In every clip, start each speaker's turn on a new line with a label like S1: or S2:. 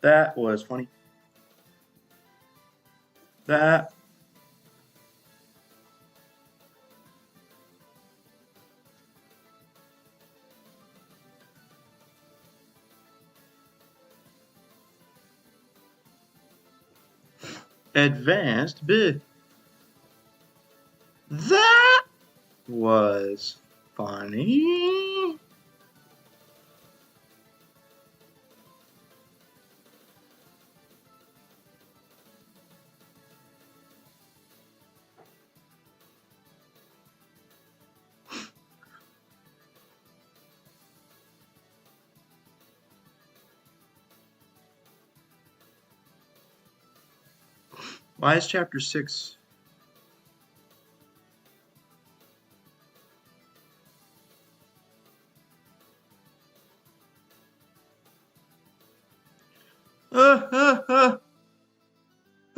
S1: That was funny. That advanced bit. That was funny. Why is chapter 6? Uh, uh, uh,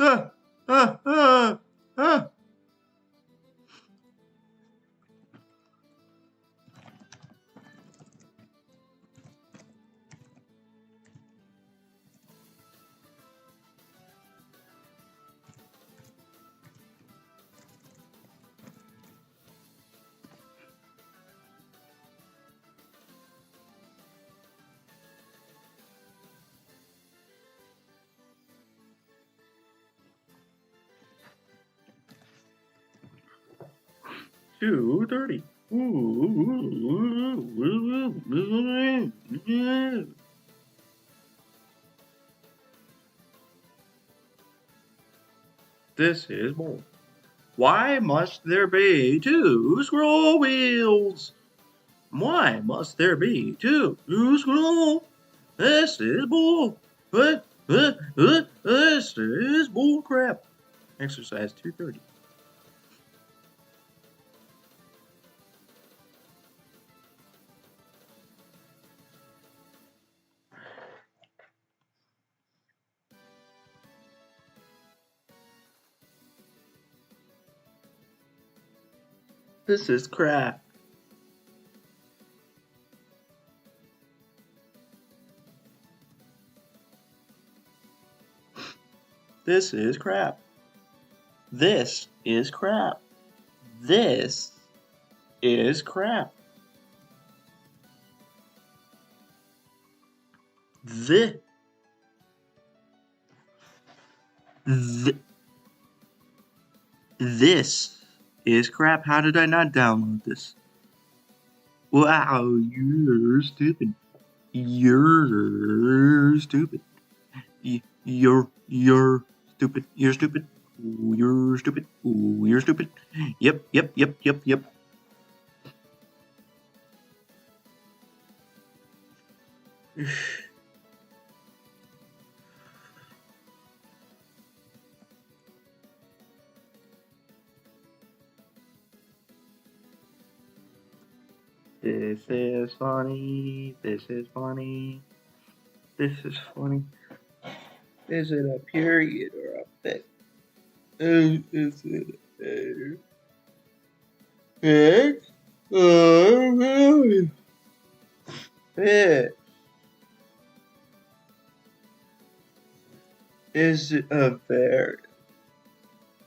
S1: uh, uh, uh, uh. $2.30. This is bull. Why must there be two scroll wheels? Why must there be two scroll? This is bull. This is bull crap. Exercise 230. This is crap. This is crap. This is crap. This is crap. This, this is crap. How did I not download this? Wow, you're stupid. You're stupid. You're stupid. You're stupid. You're stupid. You're stupid. Yep. This is funny. This is funny. This is funny. Is it a period or a bit? Is it a bit? Bit. Is it a variant?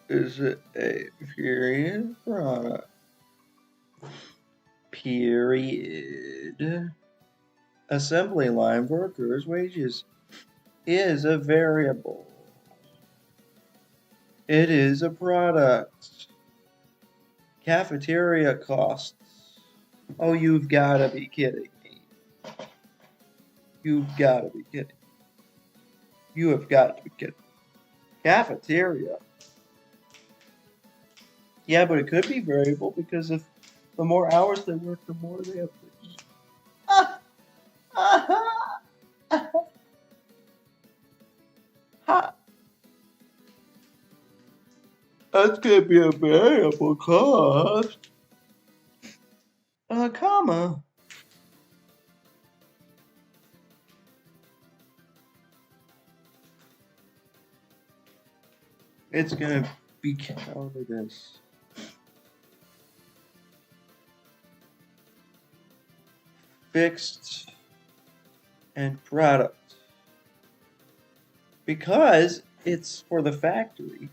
S1: Is it a period product? Period. Assembly line workers' wages is a variable. It is a product. Cafeteria costs. Oh, you've got to be kidding me. You've got to be kidding. You have got to be kidding. Cafeteria. Yeah, but it could be variable because if the more hours they work, the more they have to eat. That's going to be a variable cost. A comma. It's going to be counted as fixed and product. Because it's for the factory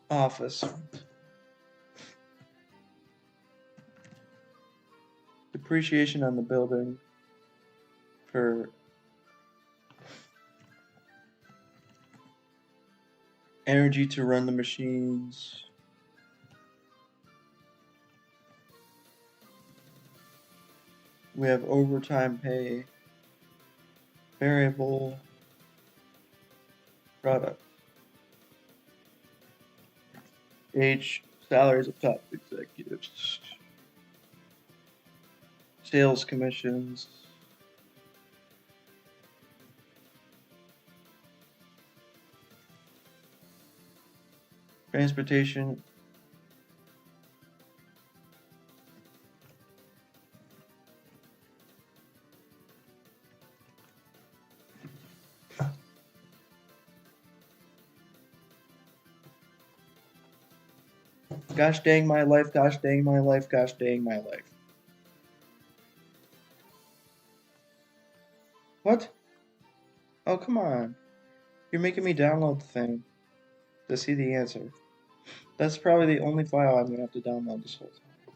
S1: office. Depreciation on the building for energy to run the machines. We have overtime pay, variable product. H, salaries of top executives. Sales commissions. Transportation. Gosh dang my life, gosh dang my life, gosh dang my life. What? Oh, come on. You're making me download the thing to see the answer. That's probably the only file I'm going to have to download this whole time.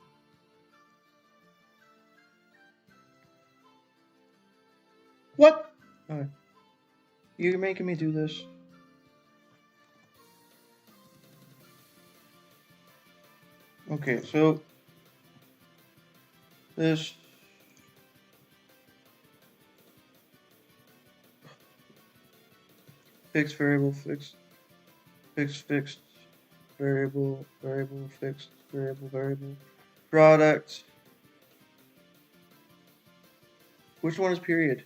S1: What? Okay. You're making me do this. Okay, so this fixed variable fixed fixed variable fixed variable product. Which one is period?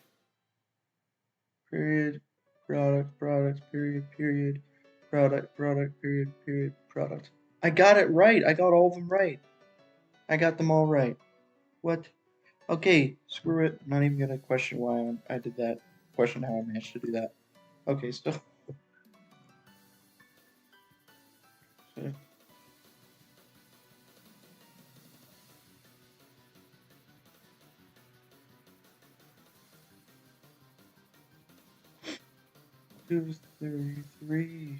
S1: Period, product, period, product, period, product. I got it right. I got all of them right. I got them all right. What? Okay, screw it. I'm not even gonna question why I did that. Question how I managed to do that. Okay, so. 233.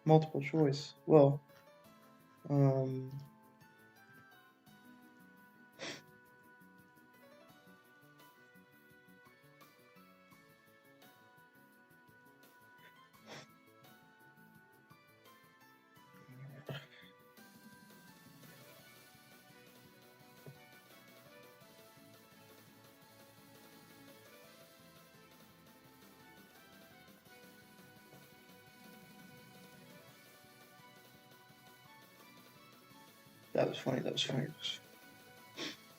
S1: Multiple choice. Well, that was funny. That was funny.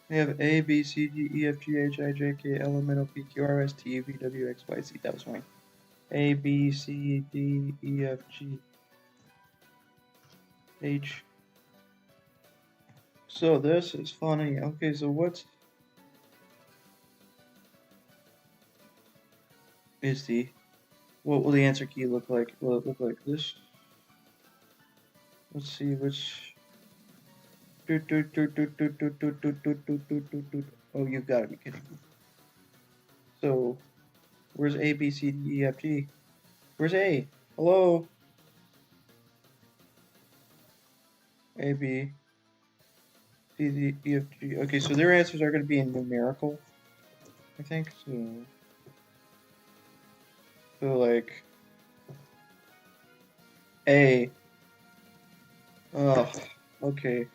S1: We have A, B, C, D, E, F, G, H, I, J, K, L, M, N, O, P, Q, R, S, T, U, V, W, X, Y, Z. That was funny. A, B, C, D, E, F, G, H. So this is funny. Okay, so what is what will the answer key look like? Will it look like this? Let's see which. Oh, you've got to be kidding me. So, where's A, B, C, D, E, F, G? Where's A? Hello? A, B, C, D, E, F, G. Okay, so their answers are going to be in numerical, I think. So like, A. Ugh, okay.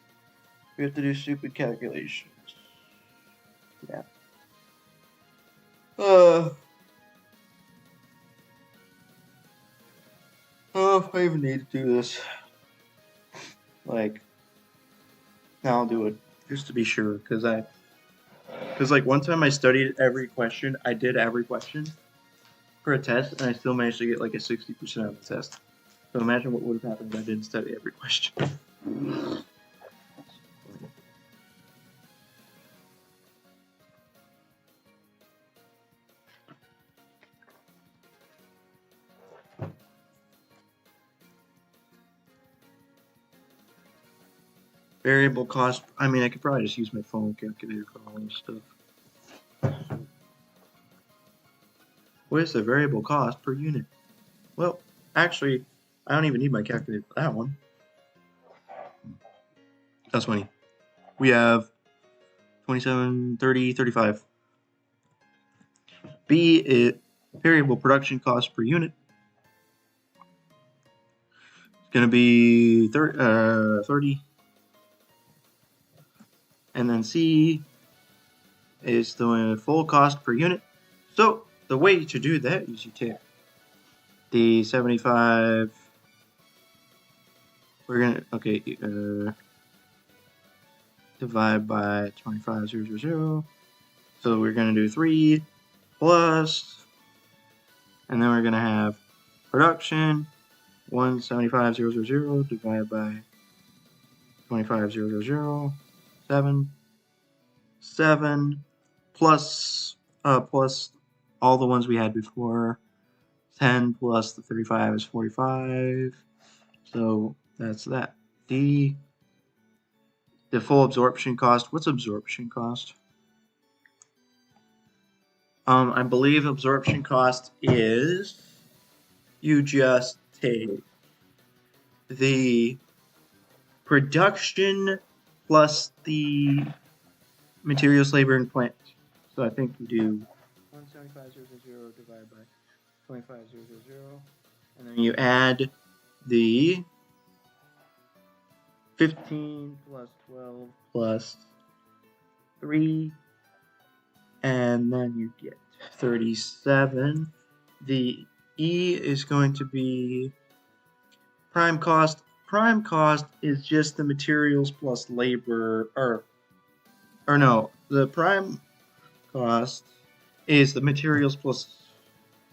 S1: We have to do stupid calculations. Yeah. Oh, I even need to do this. Like, now I'll do it just to be sure, because like one time I studied every question. I did every question for a test, and I still managed to get like a 60% of the test. So imagine what would have happened if I didn't study every question. Variable cost. I mean, I could probably just use my phone calculator for all this stuff. What is the variable cost per unit? Well, actually, I don't even need my calculator for that one. That's funny. We have 27, 30, 35. B is variable production cost per unit. It's going to be 30. And then C is the full cost per unit. So the way to do that is you take the 75. We're gonna divide by 25,000. So we're gonna do 3 plus, and then we're gonna have production 175,000 divided by 25,000. 7 plus all the ones we had before. 10 plus the 35 is 45. So that's that. The full absorption cost. What's absorption cost? I believe absorption cost is you just take the production plus the materials, labor, and plant. So I think we do 175,000 divided by 25,000, and then you add the 15 plus 12 plus 3, and then you get 37. The E is going to be prime cost. Prime cost is just the materials plus labor, or no, the prime cost is the materials plus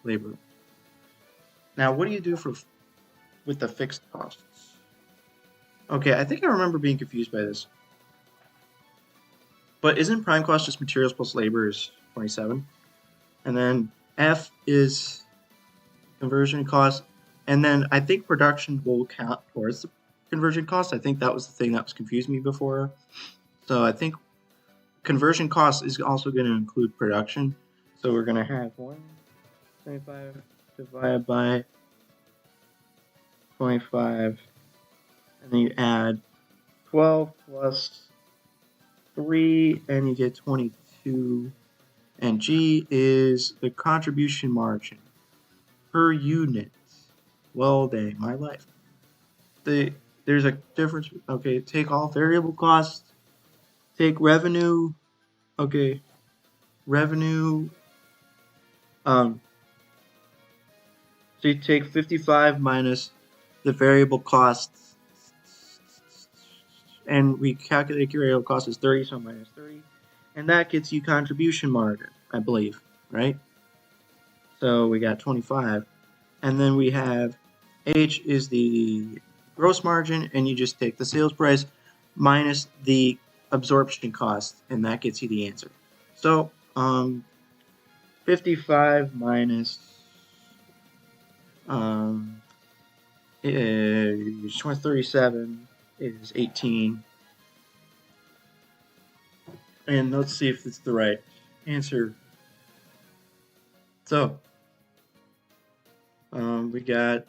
S1: labor. Now, what do you do with the fixed costs? Okay, I think I remember being confused by this. But isn't prime cost just materials plus labor is 27? And then F is conversion cost. And then I think production will count towards the conversion cost. I think that was the thing that was confusing me before. So I think conversion cost is also going to include production. So we're going to have 175 divided by 25. And then you add 12 plus 3, and you get 22. And G is the contribution margin per unit. Well, dang, my life. There's a difference. Okay, take all variable costs. Take revenue. Okay, revenue. So you take 55 minus the variable costs, and we calculate your variable cost is 30, so minus 30, and that gets you contribution margin, I believe, right? So we got 25, and then we have H is the gross margin, and you just take the sales price minus the absorption cost, and that gets you the answer. So 55 minus 37 is 18. And let's see if it's the right answer. So we got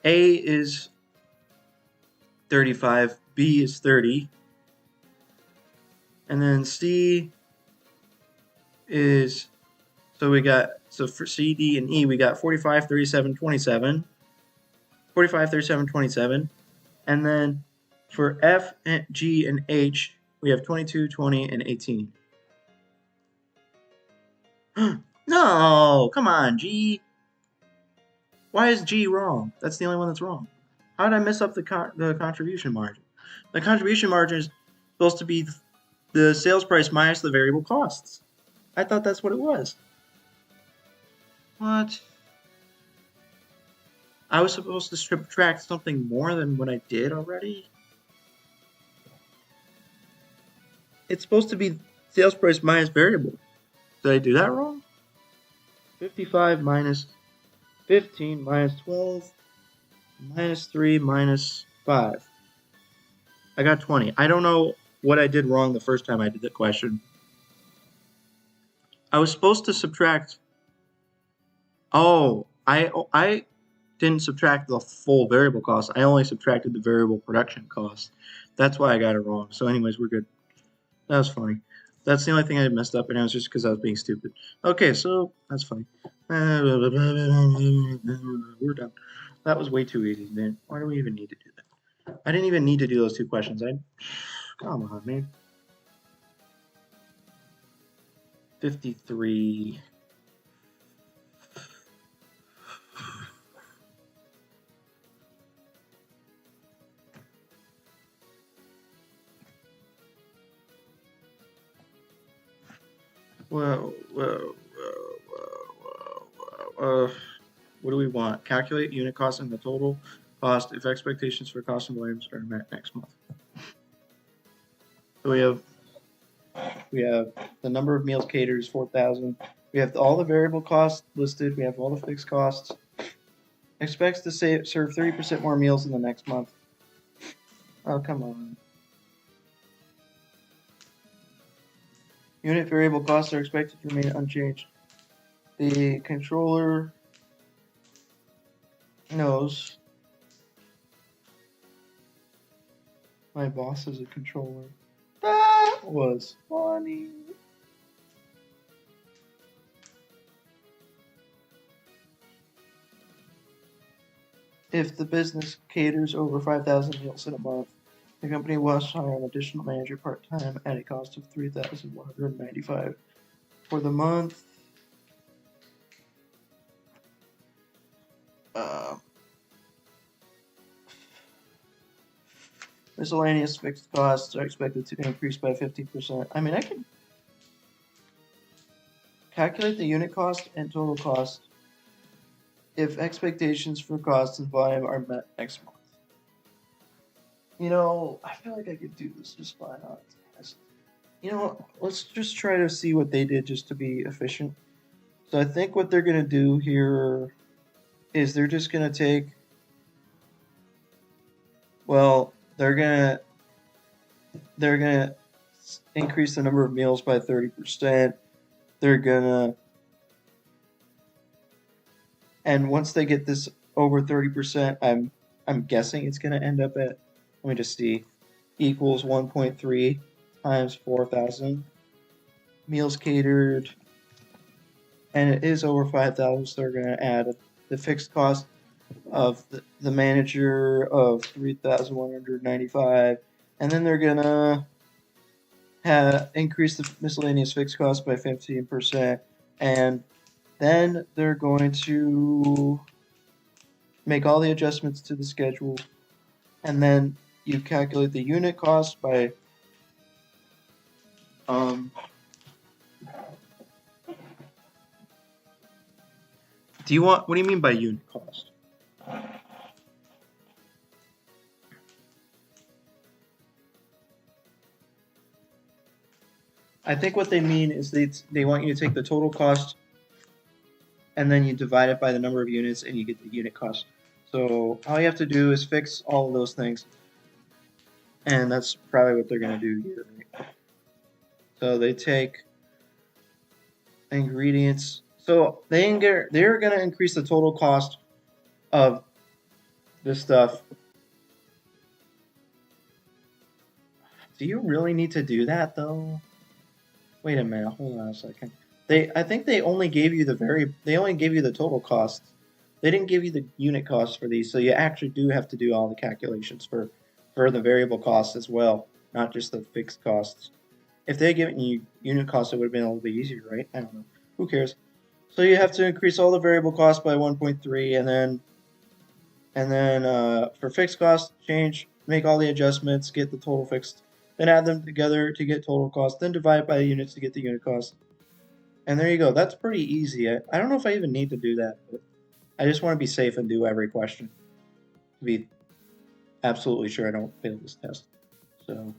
S1: A is 35, B is 30, and then C is, so for C, D, and E, we got 45, 37, 27, 45, 37, 27, and then for F, G, and H, we have 22, 20, and 18. No, come on, G. Why is G wrong? That's the only one that's wrong. How did I mess up the contribution margin? The contribution margin is supposed to be the sales price minus the variable costs. I thought that's what it was. What? I was supposed to subtract something more than what I did already? It's supposed to be sales price minus variable. Did I do that wrong? 55 minus 15 minus 12 minus 3 minus 5. I got 20. I don't know what I did wrong the first time I did the question. I was supposed to subtract. Oh, I didn't subtract the full variable cost. I only subtracted the variable production cost. That's why I got it wrong. So, anyways, we're good. That was funny. That's the only thing I messed up, and it was just because I was being stupid. Okay, so that's funny. We're done. That was way too easy, man. Why do we even need to do that? I didn't even need to do those two questions. Come on, man. 53. Whoa, whoa, whoa, whoa, whoa, whoa. What do we want? Calculate unit cost and the total cost if expectations for cost and volumes are met next month. So we have the number of meals catered is 4,000. We have all the variable costs listed. We have all the fixed costs. Expects to serve 30% more meals in the next month. Oh, come on. Unit variable costs are expected to remain unchanged. The controller knows my boss is a controller. That was funny. If the business caters over 5,000 meals in a month, the company must hire an additional manager part-time at a cost of $3,195 for the month. Miscellaneous fixed costs are expected to increase by 15%. I mean, I can calculate the unit cost and total cost if expectations for cost and volume are met next month. You know, I feel like I could do this just fine on test. You know, let's just try to see what they did just to be efficient. So I think what they're going to do here is they're just going to take, well, they're going to increase the number of meals by 30%. They're going to, and once they get this over 30%, I'm guessing it's going to end up at, let me just see, equals 1.3 times 4,000 meals catered, and it is over 5,000, so they're going to add the fixed cost of the manager of 3,195, and then they're going to increase the miscellaneous fixed cost by 15%, and then they're going to make all the adjustments to the schedule, and then you calculate the unit cost by what do you mean by unit cost? I think what they mean is they want you to take the total cost and then you divide it by the number of units and you get the unit cost. So all you have to do is fix all of those things. And that's probably what they're going to do here. Right? So they take ingredients. So they're going to increase the total cost of this stuff. Do you really need to do that though? Wait a minute, hold on a second. I think they only gave you the total costs. They didn't give you the unit costs for these, so you actually do have to do all the calculations for the variable costs as well, not just the fixed costs. If they had given you unit costs, it would have been a little bit easier, right? I don't know. Who cares? So you have to increase all the variable costs by 1.3, and then for fixed costs, make all the adjustments, get the total fixed, then add them together to get total cost, then divide by the units to get the unit cost. And there you go. That's pretty easy. I don't know if I even need to do that, but I just want to be safe and do every question to be absolutely sure I don't fail this test. So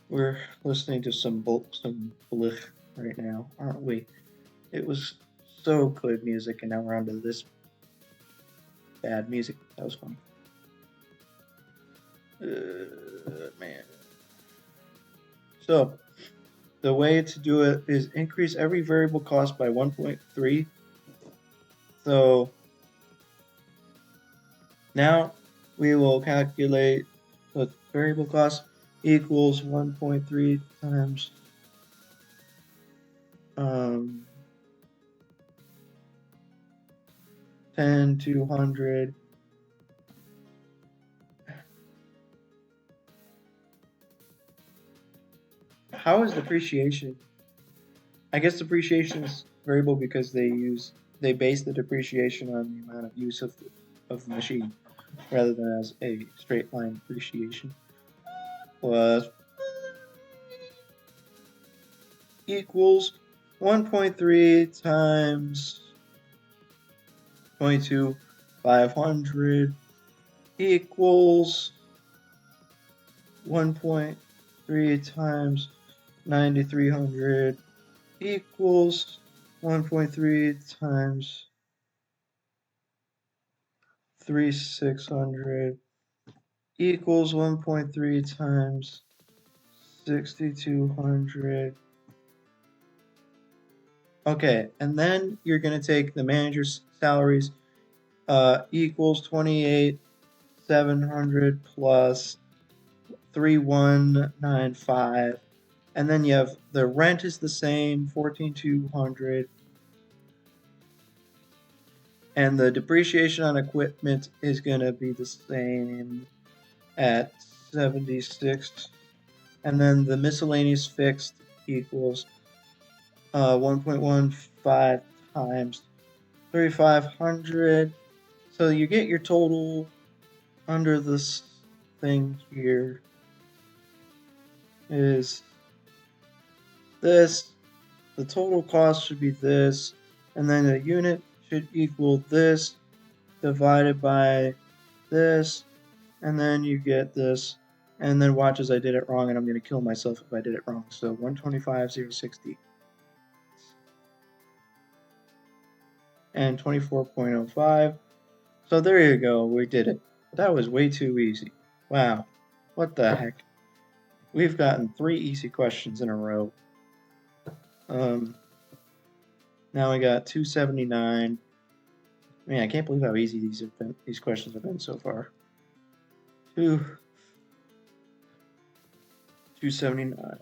S1: we're listening to some blech right now, aren't we? It was so good music, and now we're on to this bad music. That was fun. Man. So the way to do it is increase every variable cost by 1.3. So now we will calculate the variable cost equals 1.3 times 10 to 100. How is depreciation? I guess depreciation is variable because they base the depreciation on the amount of use of the machine rather than as a straight line depreciation. Plus equals 1.3 times 22 500 equals 1.3 times 9300 equals 1.3 times 3600 equals 1.3 times 6200. Okay, and then you're going to take the manager's salaries equals 28,700 plus 3,195. And then you have the rent is the same, 14,200. And the depreciation on equipment is going to be the same at 76. And then the miscellaneous fixed equals 1.15 times 3,500. So you get your total under this thing here is this. The total cost should be this, and then the unit should equal this divided by this, and then you get this. And then watch as I did it wrong, and I'm going to kill myself if I did it wrong. So 125,060 and 24.05. So there you go, we did it. That was way too easy. Wow, what the heck? We've gotten 3 easy questions in a row. Now we got 279. Man, I can't believe how easy these questions have been so far. 279.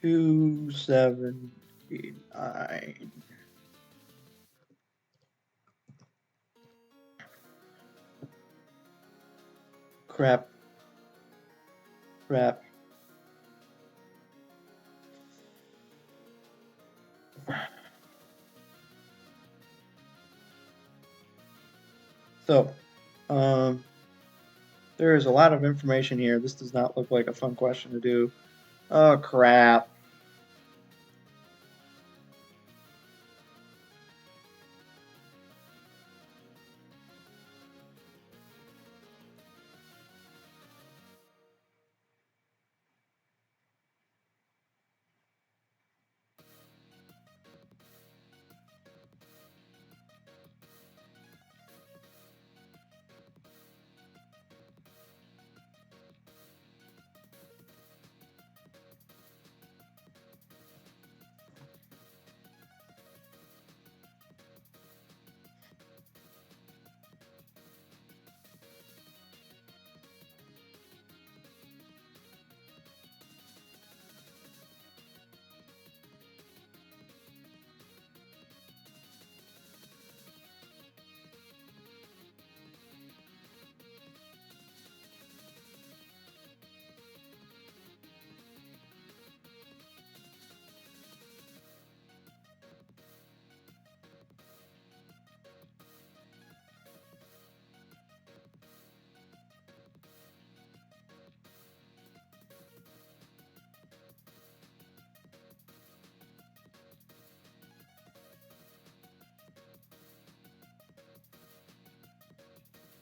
S1: 279. Crap. So, there is a lot of information here. This does not look like a fun question to do. Oh, crap.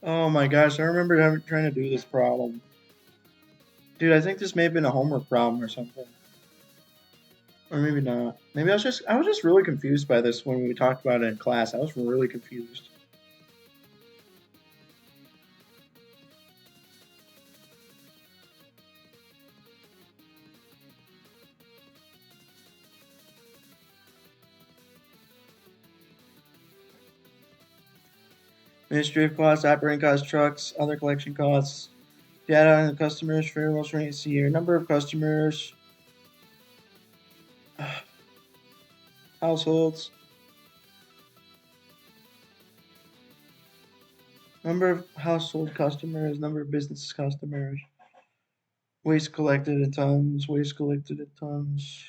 S1: Oh my gosh, I remember trying to do this problem. Dude, I think this may have been a homework problem or something. Or maybe not. Maybe I was just really confused by this when we talked about it in class. I was really confused. Administrative costs, operating costs, trucks, other collection costs, data on the customers, fair most rates a year, number of customers, households, number of household customers, number of business customers, waste collected in tons, waste collected in tons.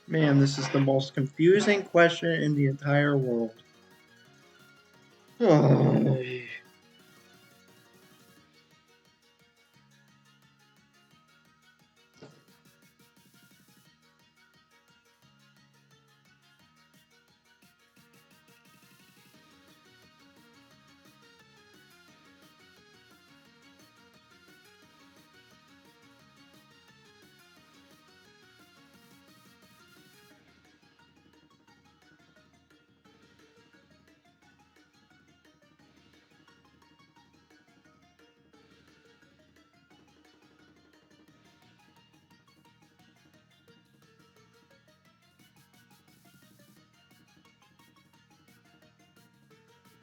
S1: Man, this is the most confusing question in the entire world.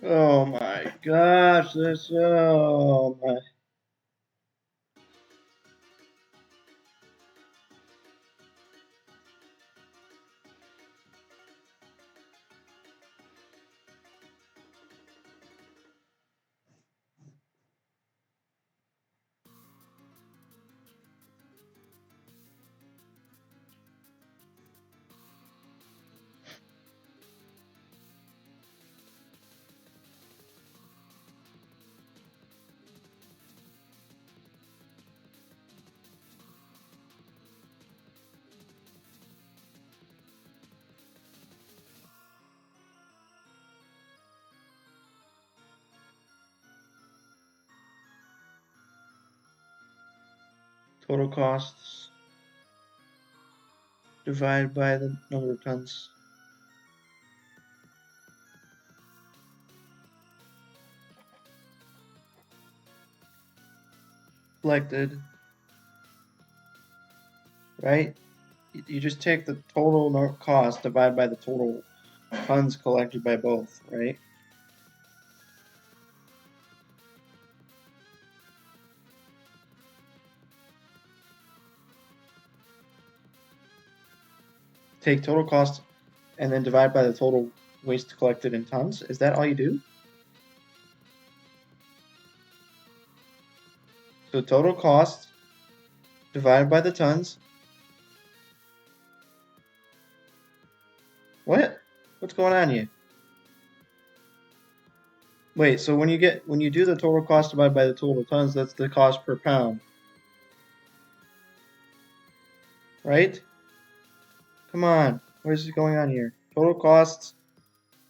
S1: Oh my gosh, this oh my. Total costs divided by the number of tons collected, right? You just take the total cost divided by the total tons collected by both, right? Take total cost and then divide by the total waste collected in tons. Is that all you do? So total cost divided by the tons. What? What's going on here? Wait, so when you do the total cost divided by the total tons, that's the cost per pound. Right? Come on. What is going on here? Total costs,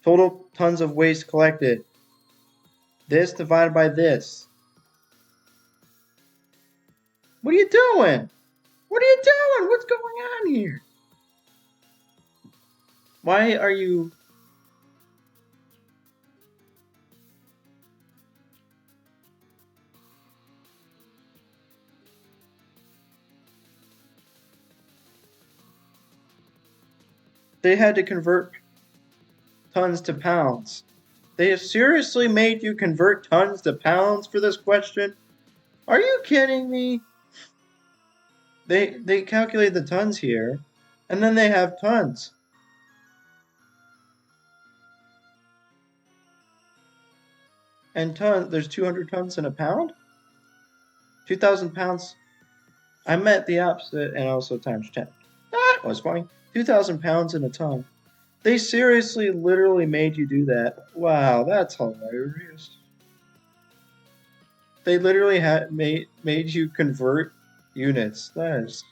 S1: total tons of waste collected. This divided by this. What are you doing? What are you doing? What's going on here? Why are you... They had to convert tons to pounds. They have seriously made you convert tons to pounds for this question? Are you kidding me? They calculate the tons here, and then they have tons. And there's 200 tons in a pound? 2,000 pounds. I meant the opposite and also times 10. That was funny. 2,000 pounds in a ton. They seriously literally made you do that. Wow, that's hilarious. They literally made you convert units. That is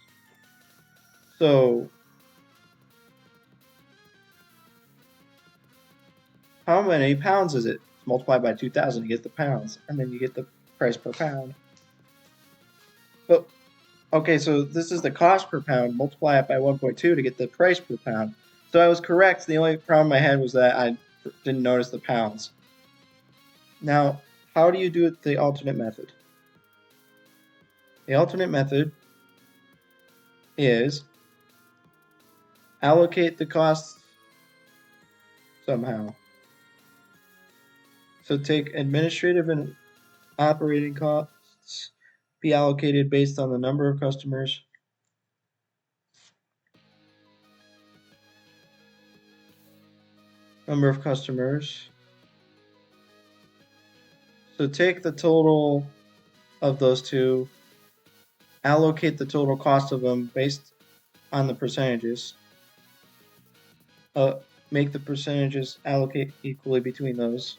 S1: so... How many pounds is it? Multiply by 2,000 to get the pounds, and then you get the price per pound. But okay, so this is the cost per pound. Multiply it by 1.2 to get the price per pound. So I was correct. The only problem I had was that I didn't notice the pounds. Now, how do you do it the alternate method? The alternate method is allocate the costs somehow. So take administrative and operating costs, be allocated based on the number of customers. Number of customers. So take the total of those two, allocate the total cost of them based on the percentages. Make the percentages allocate equally between those.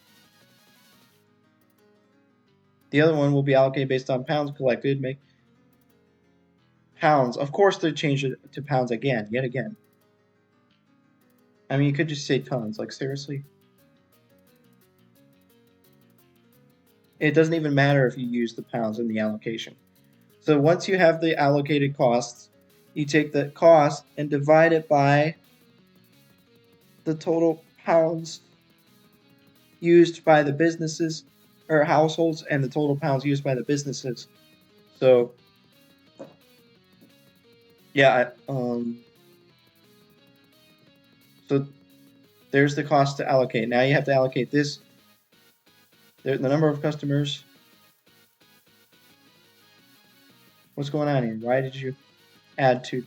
S1: The other one will be allocated based on pounds collected. Make pounds. Of course, they change it to pounds again, yet again. I mean, you could just say tons. Like, seriously? It doesn't even matter if you use the pounds in the allocation. So once you have the allocated costs, you take the cost and divide it by the total pounds used by the businesses or households and the total pounds used by the businesses. So yeah, so there's the cost to allocate. Now you have to allocate this, the number of customers. What's going on here? Why did you add 2?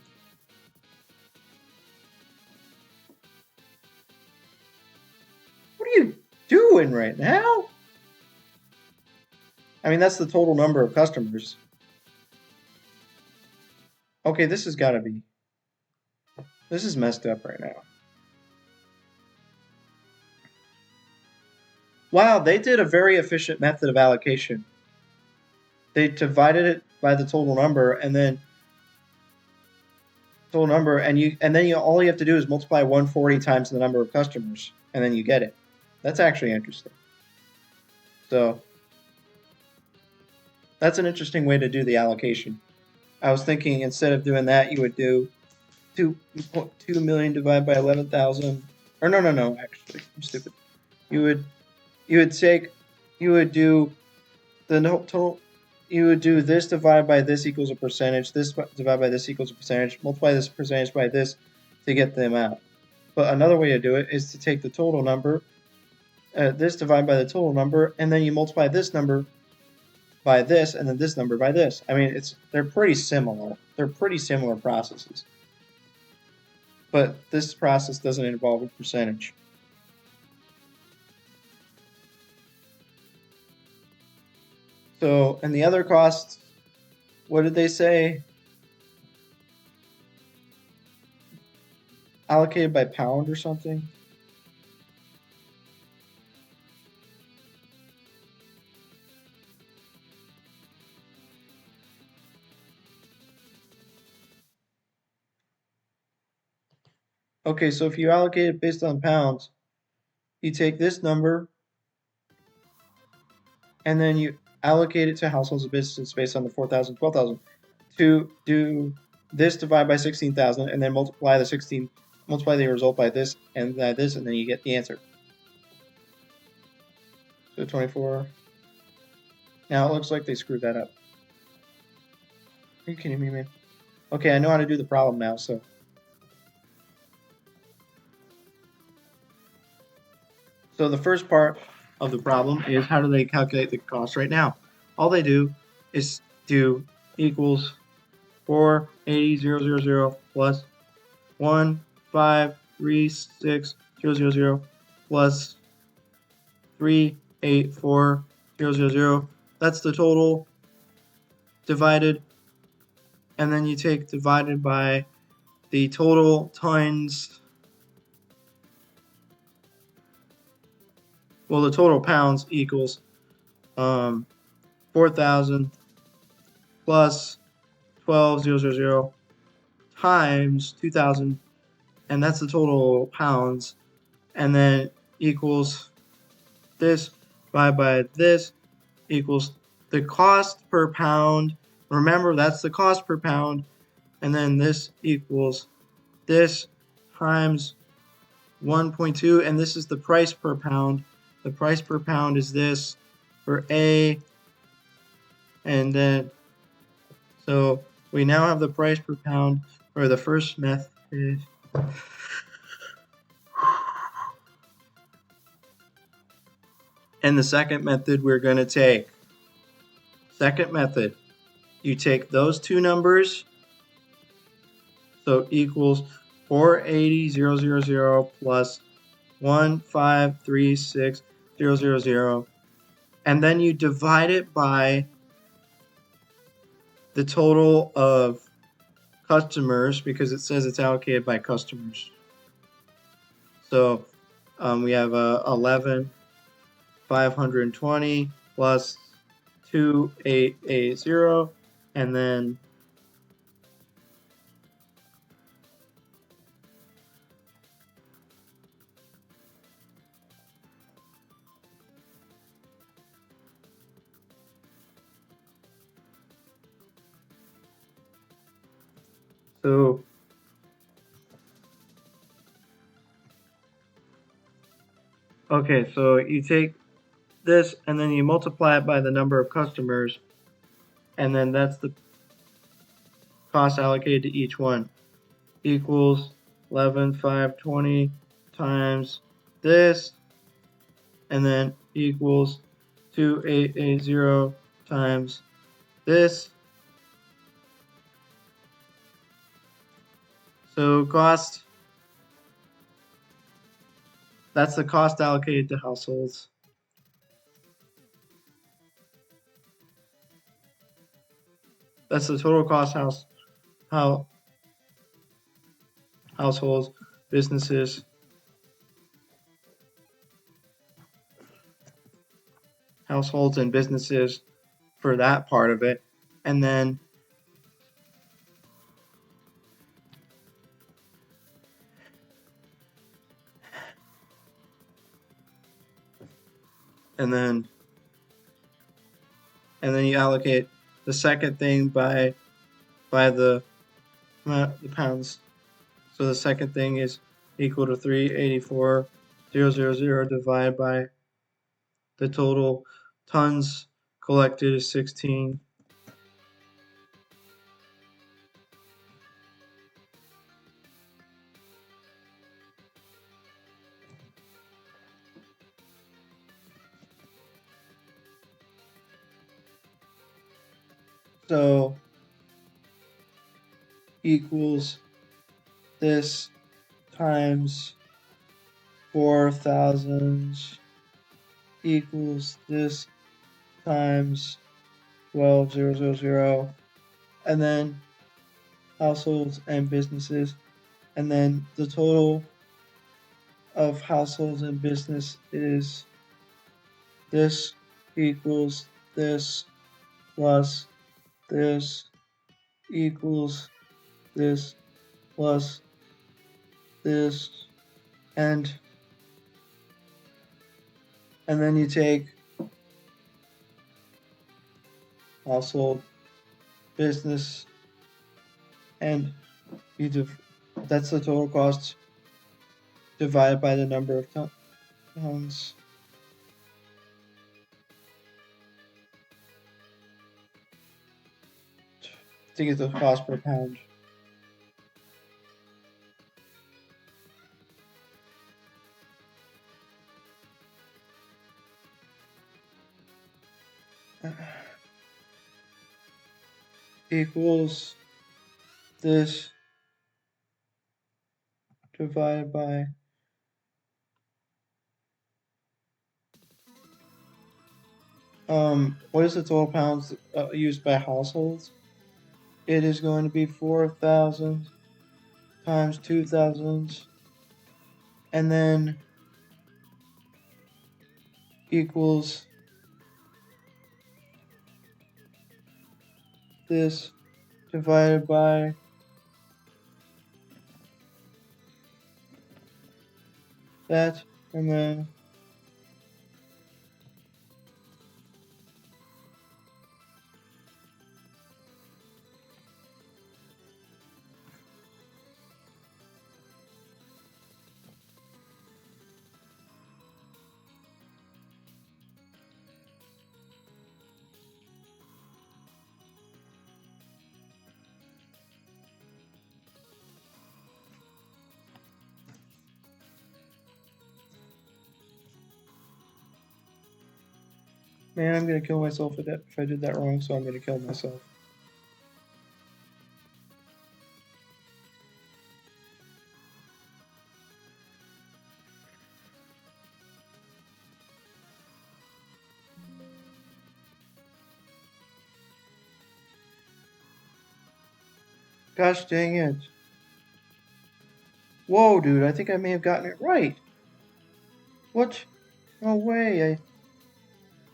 S1: What are you doing right now? I mean, that's the total number of customers. Okay, this has got to be... This is messed up right now. Wow, they did a very efficient method of allocation. They divided it by the total number, and then total number, and then all you have to do is multiply 140 times the number of customers, and then you get it. That's actually interesting. So that's an interesting way to do the allocation. I was thinking instead of doing that, you would do 2 million divided by 11,000. Or no, actually, I'm stupid. You would do the total. You would do this divided by this equals a percentage. This divided by this equals a percentage. Multiply this percentage by this to get the amount. But another way to do it is to take the total number, this divided by the total number, and then you multiply this number by this, and then this number by this. I mean, they're pretty similar. They're pretty similar processes. But this process doesn't involve a percentage. So, and the other costs, what did they say? Allocated by pound or something? Okay, so if you allocate it based on pounds, you take this number and then you allocate it to households and businesses based on the 4,000, 12,000. To do this, divide by 16,000, and then multiply the result by this, and then you get the answer. So 24. Now it looks like they screwed that up. Are you kidding me, man? Okay, I know how to do the problem now, so. So the first part of the problem is how do they calculate the cost right now? All they do is do equals 480,000 plus 1,536,000 plus 384,000. That's the total divided, and then you take divided by the total times, well, the total pounds equals 4,000 plus 12,000 times 2,000, and that's the total pounds, and then equals this divided by this equals the cost per pound. Remember, that's the cost per pound, and then this equals this times 1.2, and this is the price per pound. The price per pound is this for A, and then so we now have the price per pound for the first method. And the second method we're going to take. Second method, you take those two numbers, so equals 480,000 plus 1,536,000, and then you divide it by the total of customers because it says it's allocated by customers. So we have 11,520 plus 2,880, and then so okay, so you take this and then you multiply it by the number of customers, and then that's the cost allocated to each one, equals 11,520 times this, and then equals 2,880 times this. So cost, that's the cost allocated to households. That's the total cost households, businesses, households and businesses for that part of it, and then you allocate the second thing by the pounds. So the second thing is equal to 384,000 divided by the total tons collected is 16. So equals this times 4,000 equals this times 12,000, and then households and businesses, and then the total of households and business is this equals this plus this equals this plus this, and then you take household, business, and that's the total cost divided by the number of tons. To get the cost per pound. Equals this divided by what is the total pounds used by households? It is going to be 4,000 times 2,000 and then equals this divided by that, and then man, I'm gonna kill myself if I did that wrong, so I'm gonna kill myself. Gosh dang it. Whoa, dude, I think I may have gotten it right. What? No way.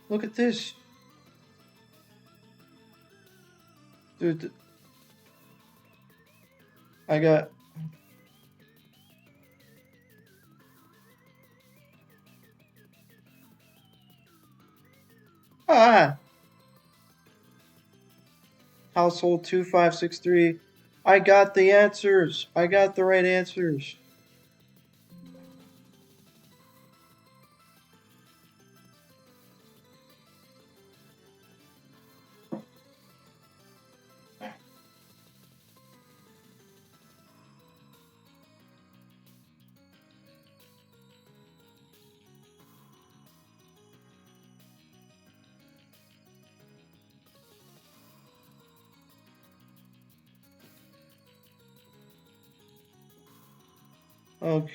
S1: Look at this. Dude, I got... Ah! Household 2563. I got the answers. I got the right answers. Okay.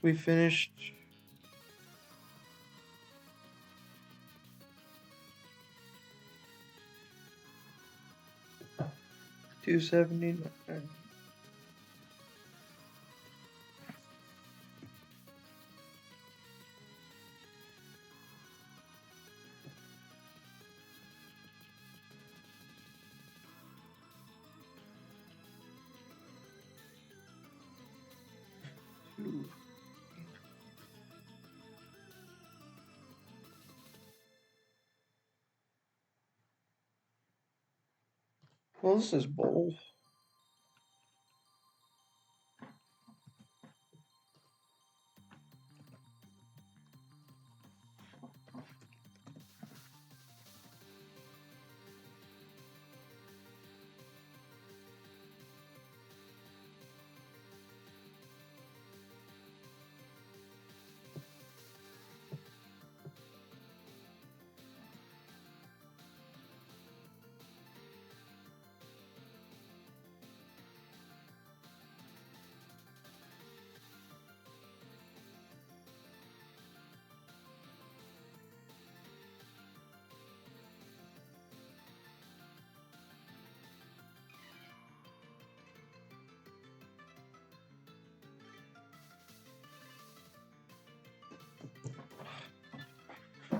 S1: We finished. $2.79. Well, this is bull.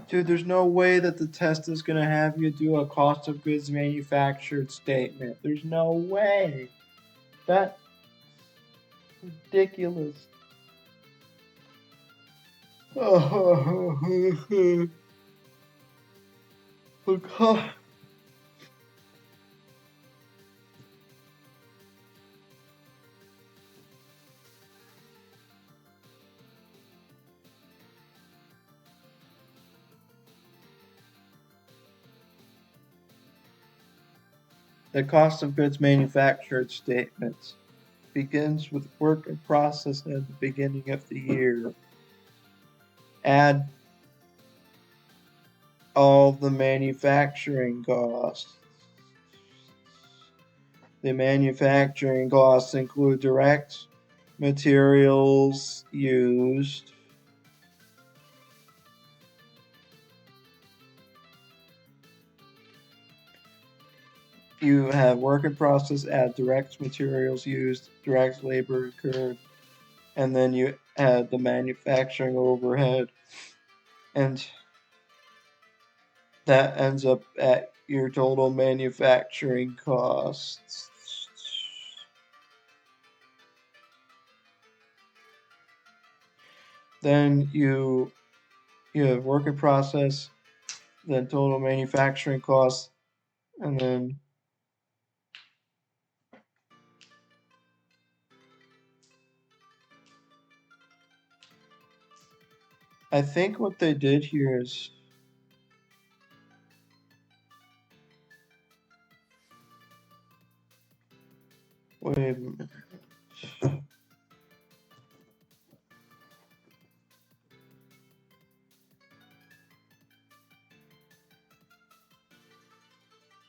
S1: Dude, there's no way that the test is going to have you do a cost of goods manufactured statement. There's no way. That's ridiculous. The cost of goods manufactured statements begins with work in process at the beginning of the year. Add all the manufacturing costs. The manufacturing costs include direct materials used, you have work in process, add direct materials used, direct labor incurred, and then you add the manufacturing overhead, and that ends up at your total manufacturing costs. Then you have work in process, then total manufacturing costs, and then I think what they did here is wait a minute.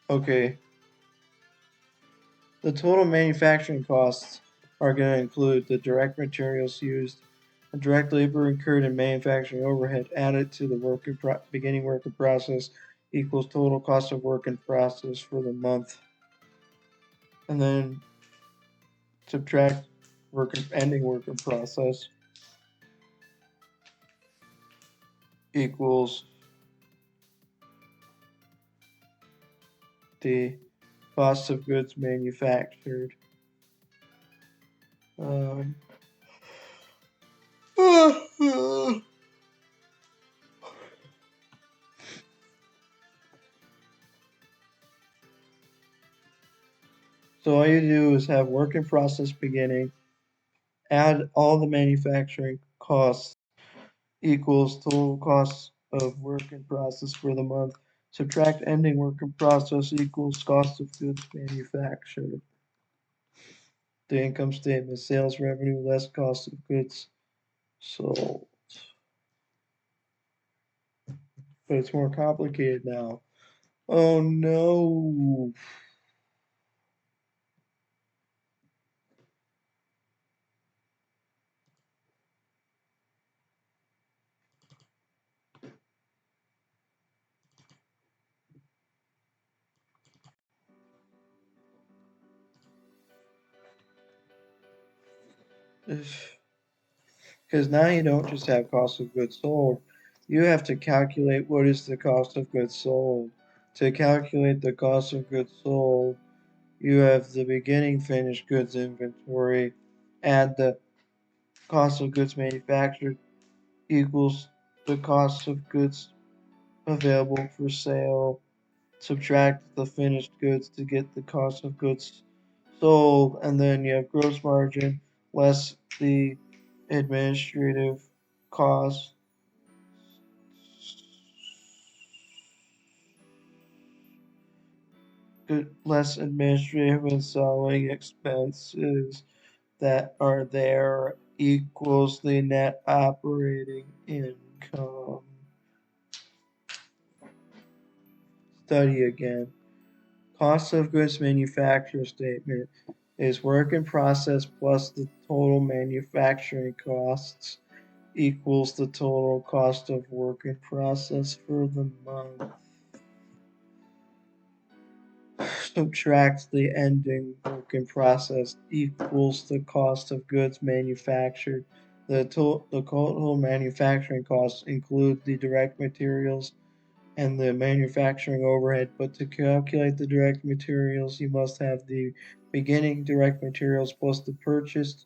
S1: Okay. The total manufacturing costs are going to include the direct materials used, the direct labor incurred in manufacturing overhead added to the beginning work in process equals total cost of work in process for the month. And then subtract ending work in process equals the cost of goods manufactured. So all you do is have work in process beginning, add all the manufacturing costs equals total cost of work in process for the month, subtract ending work in process equals cost of goods manufactured. The income statement is sales revenue less cost of goods sold. But it's more complicated now. Oh no. Because now you don't just have cost of goods sold, you have to calculate what is the cost of goods sold. To calculate the cost of goods sold, you have the beginning finished goods inventory, add the cost of goods manufactured equals the cost of goods available for sale, subtract the finished goods to get the cost of goods sold, and then you have gross margin less the administrative cost. Less administrative and selling expenses that are there equals the net operating income. Study again. Cost of goods manufacturer statement is work in process plus the total manufacturing costs equals the total cost of work in process for the month. Subtract the ending work in process equals the cost of goods manufactured. The total manufacturing costs include the direct materials and the manufacturing overhead, but to calculate the direct materials, you must have the beginning direct materials plus the purchased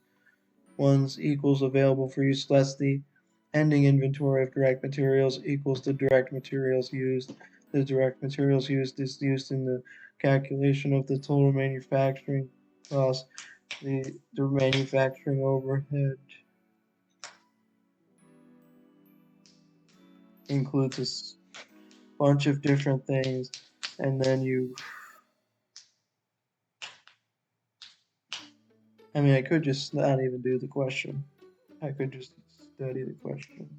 S1: ones equals available for use less the ending inventory of direct materials equals the direct materials used. the direct materials used is used in the calculation of the total manufacturing cost. The manufacturing overhead includes a bunch of different things, and then I could just not even do the question. I could just study the question.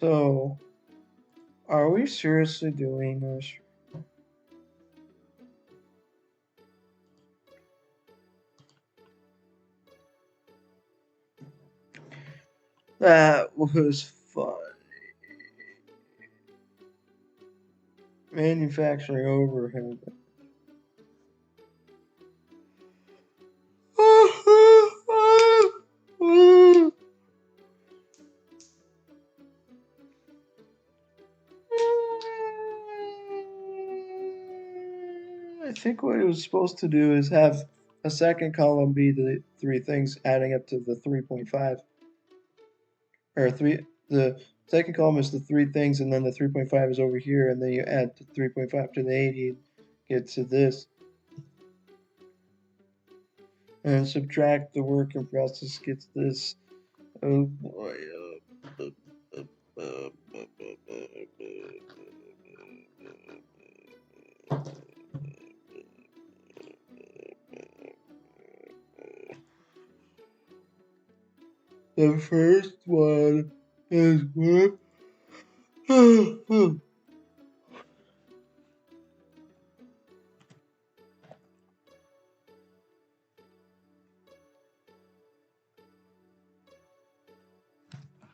S1: So, are we seriously doing this? That was fun. Manufacturing overhead. I think what it was supposed to do is have a second column be the three things adding up to the 3.5. Or the second column is the three things, and then the 3.5 is over here, and then you add the 3.5 to the 80 and get to this. And subtract the work in process gets this. Oh boy. The first one is work.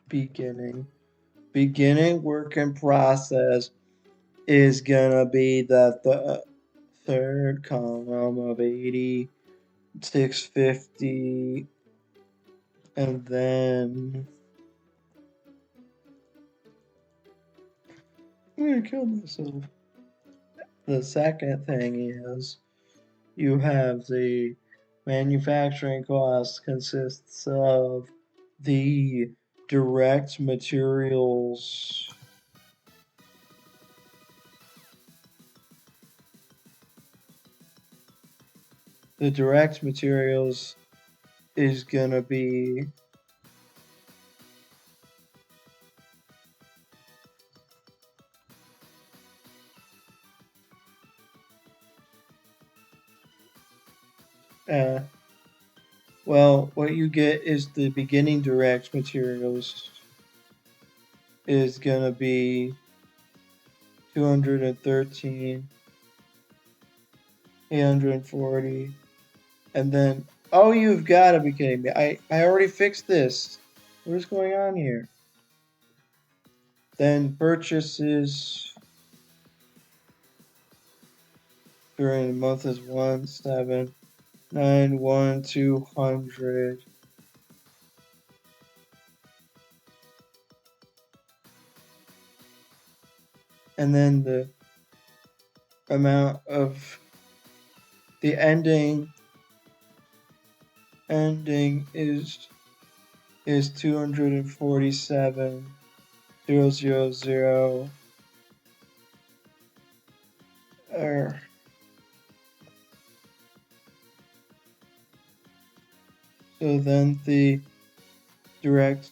S1: Beginning work in process is gonna be the third column of 80, 650, and then I'm gonna kill myself. The second thing is you have the manufacturing cost consists of the direct materials. The direct materials is gonna be well, what you get is the beginning direct materials is gonna be 213, 840, and then oh, you've got to be kidding me! I already fixed this. What is going on here? Then purchases during the month is 1,791,200. And then the amount of the ending is 247,000. So then the direct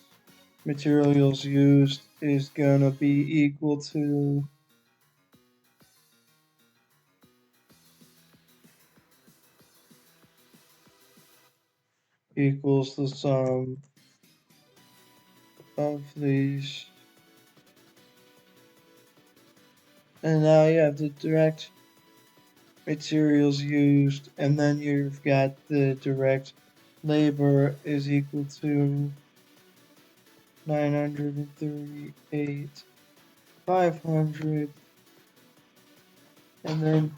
S1: materials used is gonna be equal to equals the sum of these. And now you have the direct materials used, and then you've got the direct labor is equal to 938,500, and then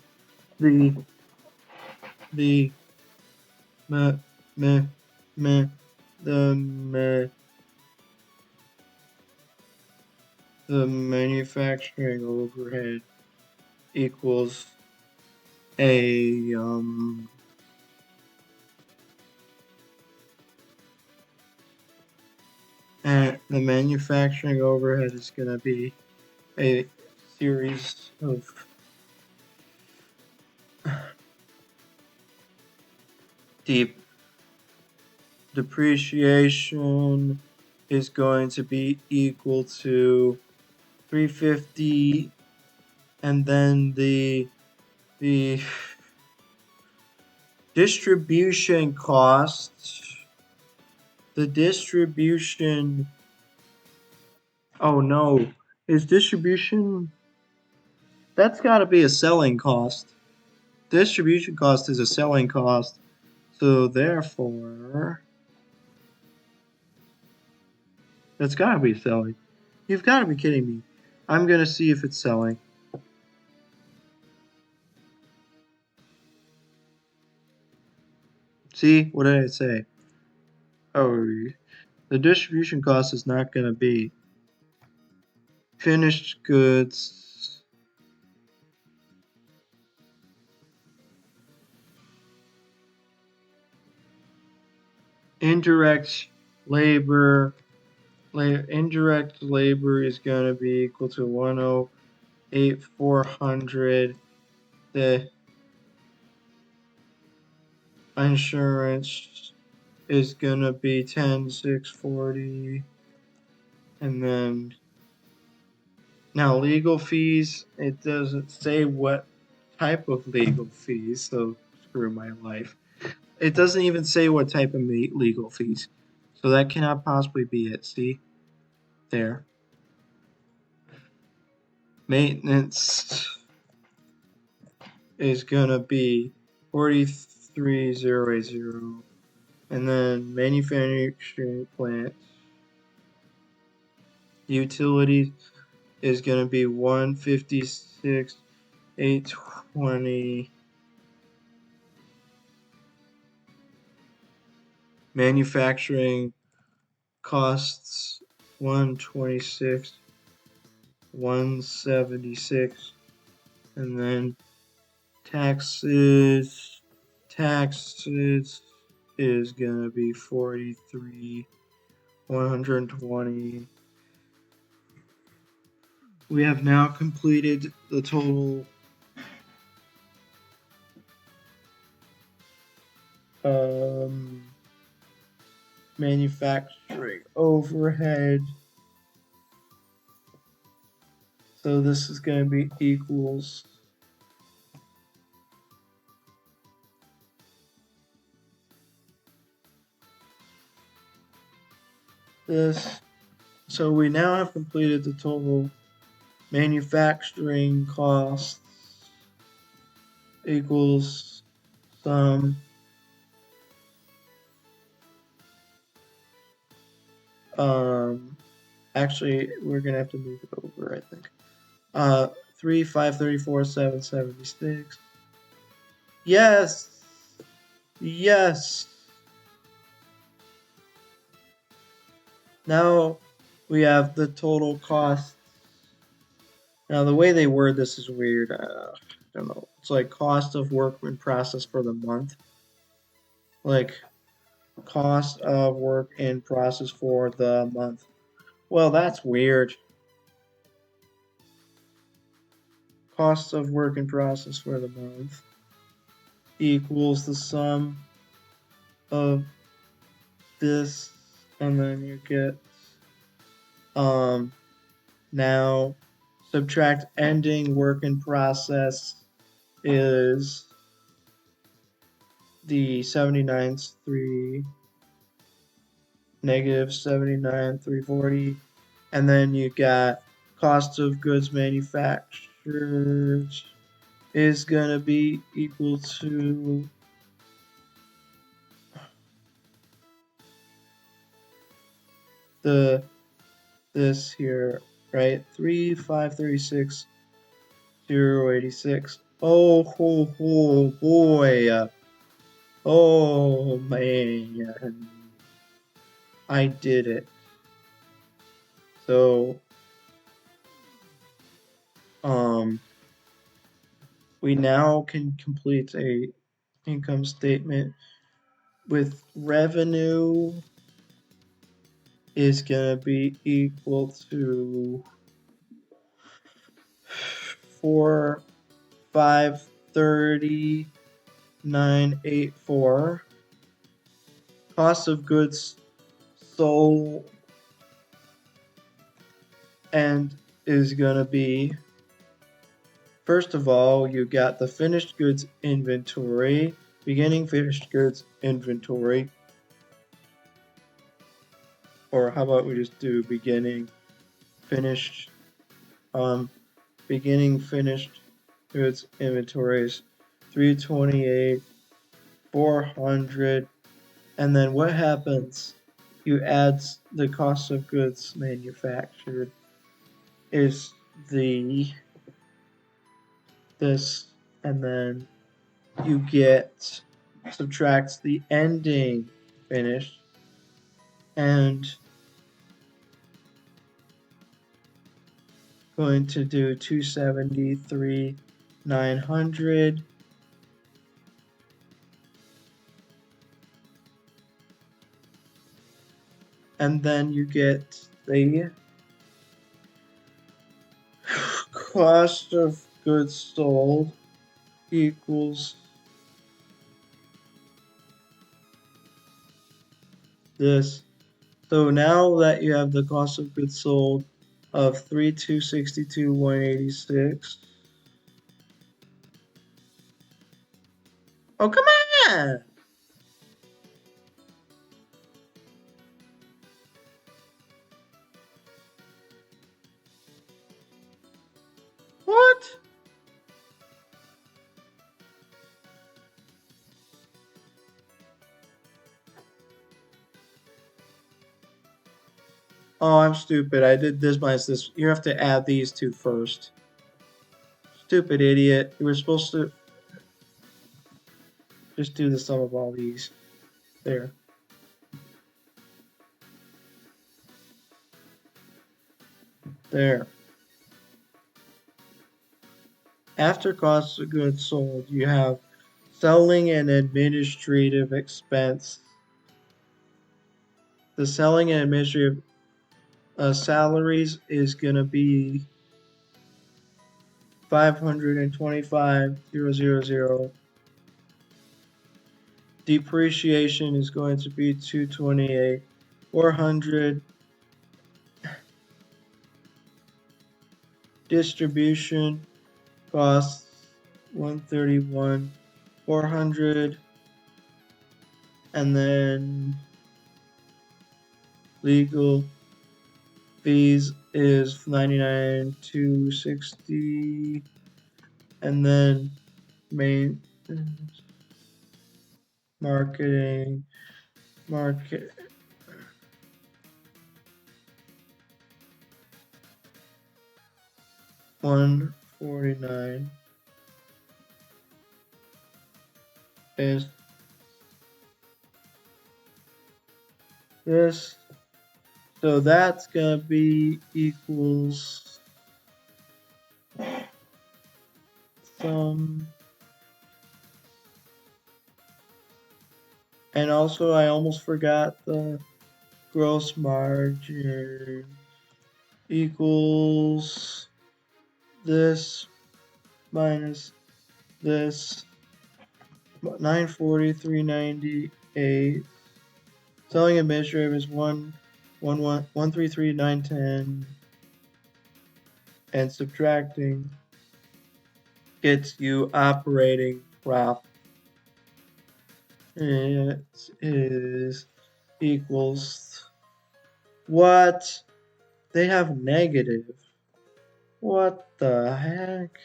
S1: the meh, meh, the manufacturing overhead equals a and the manufacturing overhead is going to be a series of deep depreciation is going to be equal to 350, and then the distribution costs, the distribution, oh no, is distribution, that's got to be a selling cost. Distribution cost is a selling cost, so therefore that's got to be selling. You've got to be kidding me. I'm going to see if it's selling. See, what did I say? Oh, the distribution cost is not going to be finished goods indirect labor. Indirect labor is going to be equal to 108,400. The insurance is going to be 10,640. And then now legal fees, it doesn't say what type of legal fees, so screw my life. It doesn't even say what type of legal fees. So that cannot possibly be it. See? There. Maintenance is going to be 43,080. And then manufacturing plant utilities is going to be 156,820. Manufacturing costs 126,176, and then taxes is gonna be 43,120. We have now completed the total manufacturing overhead. So this is going to be equals this. So we now have completed the total manufacturing costs equals sum actually we're gonna have to move it over, I think. 3, 5, 34, 7, 76. Yes! Yes! Now we have the total cost. Now the way they word this is weird. I don't know. It's like cost of work in process for the month. Like cost of work in process for the month. Well, that's weird. Cost of work in process for the month equals the sum of this, and then you get now subtract ending work in process is the 79,3 negative 79,340, and then you got cost of goods manufactured is gonna be equal to this here, right? 3,536,086. Oh boy. Oh man, I did it. So, um, we now can complete a income statement with revenue is gonna be equal to 4,539.84. Cost of goods sold and is gonna be, first of all, you got the finished goods inventory, beginning finished goods inventory, or how about we just do finished, um, beginning finished goods inventories, 328, 400, and then what happens? You add the cost of goods manufactured is the this, and then you get subtracts the ending finished, and going to do 273 900, and then you get the cost of goods sold equals this. So now that you have the cost of goods sold of 3,262,186. Oh, come on! What? Oh, I'm stupid. I did this minus this. You have to add these two first. Stupid idiot. You were supposed to just do the sum of all these. There. There. After cost of goods sold, you have selling and administrative expense. The selling and administrative salaries is going to be 525,000. Depreciation is going to be 228, 400. Distribution costs 131, 400, and then legal fees is 99, 260, and then main market 149 is this. So that's gonna be equals some. And also I almost forgot the gross margin equals this minus this 940, 398. Selling administrative is 133, 910, and subtracting gets you operating profit. It is equals what? They have negative. What the heck?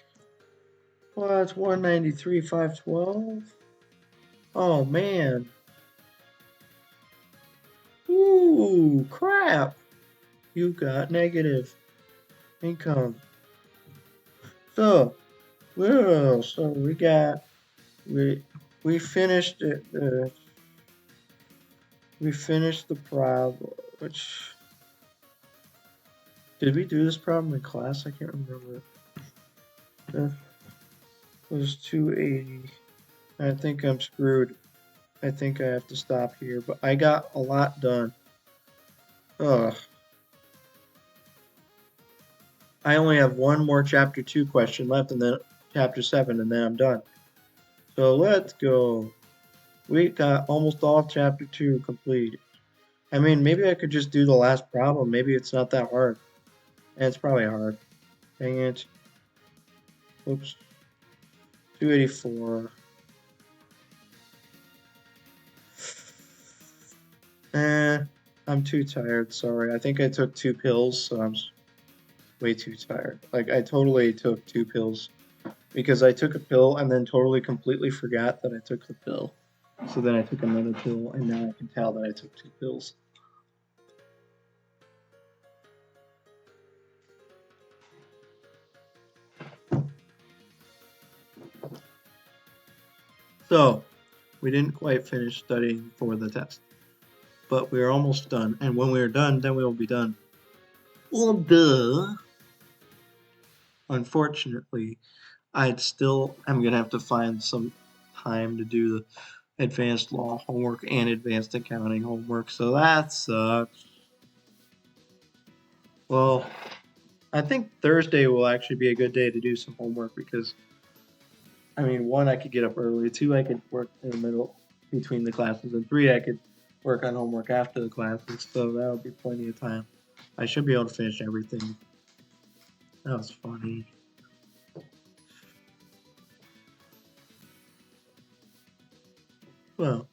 S1: What? 193, 512? Oh man. Ooh, crap. You got negative income. So, well, so we got We finished it. We finished the problem. Which did we do this problem in class? I can't remember. It was 280. I think I'm screwed. I think I have to stop here, but I got a lot done. Ugh. I only have one more chapter 2 question left and then chapter 7 and then I'm done. So let's go. We got almost all chapter 2 completed. I mean, maybe I could just do the last problem. Maybe it's not that hard. And it's probably hard. Dang it. Oops. 284. I'm too tired. Sorry. I think I took 2 pills, so I'm way too tired. Like, I totally took 2 pills because I took a pill and then totally completely forgot that I took the pill. So then I took another pill, and now I can tell that I took 2 pills. So, we didn't quite finish studying for the test, but we're almost done. And when we're done, then we'll be done. Well, duh. Unfortunately, I'm gonna have to find some time to do the advanced law homework and advanced accounting homework, so that sucks. Well, I think Thursday will actually be a good day to do some homework because, I mean, 1, I could get up early, 2, I could work in the middle between the classes, and 3, I could work on homework after the classes, so that'll be plenty of time. I should be able to finish everything. That was funny. Well,